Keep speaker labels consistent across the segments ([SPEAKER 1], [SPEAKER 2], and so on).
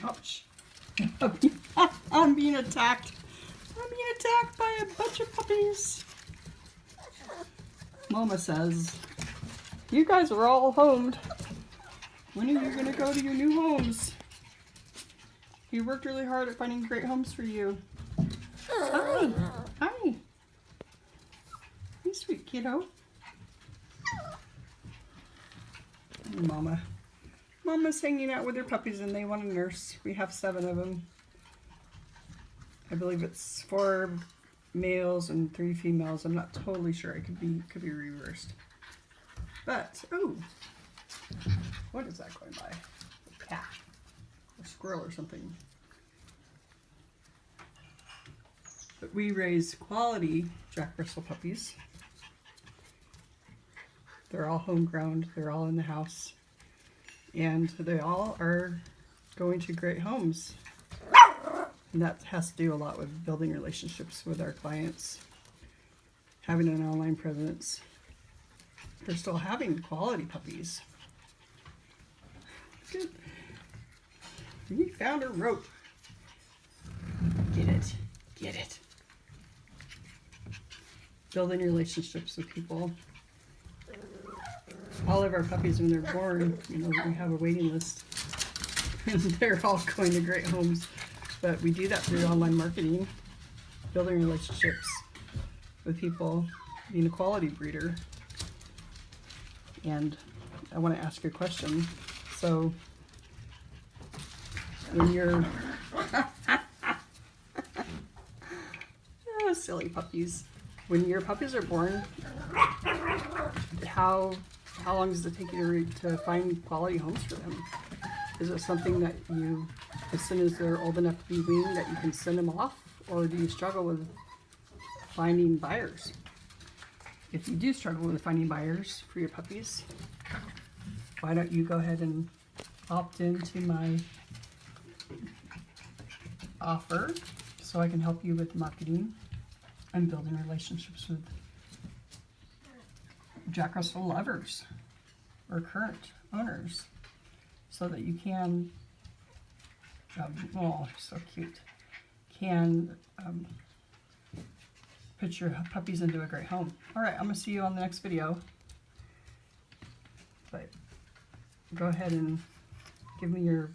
[SPEAKER 1] Ouch. I'm being attacked. I'm being attacked by a bunch of puppies. Mama says, you guys are all homed. When are you going to go to your new homes? You worked really hard at finding great homes for you. Hi. Hi. You sweet kiddo. Mama's hanging out with her puppies and they want a nurse. We have 7 of them. I believe it's 4 males and 3 females. I'm not totally sure. It could be reversed. But oh, what is that going by? A cat, a squirrel, or something. But we raise quality Jack Russell puppies. They're all homegrown. They're all in the house, and they all are going to great homes. And that has to do a lot with building relationships with our clients, having an online presence. They're still having quality puppies. Good. We found a rope. Get it. Get it. Building relationships with people. All of our puppies, when they're born, you know, we have a waiting list. And they're all going to great homes. But we do that through online marketing, building relationships with people, being a quality breeder. And I want to ask you a question. So, when you're... oh, silly puppies. When your puppies are born, how long does it take you to find quality homes for them? Is it something that you, as soon as they're old enough to be weaned, that you can send them off? Or do you struggle with finding buyers? If you do struggle with finding buyers for your puppies, why don't you go ahead and opt into my offer so I can help you with marketing and building relationships with Jack Russell lovers or current owners, so that you can, oh, so cute, can put your puppies into a great home. All right, I'm going to see you on the next video. But go ahead and give me your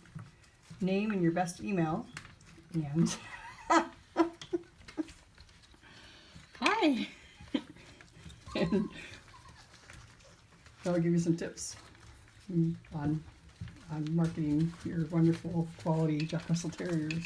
[SPEAKER 1] name and your best email. And hi. And I'll give you some tips on marketing your wonderful quality Jack Russell Terriers.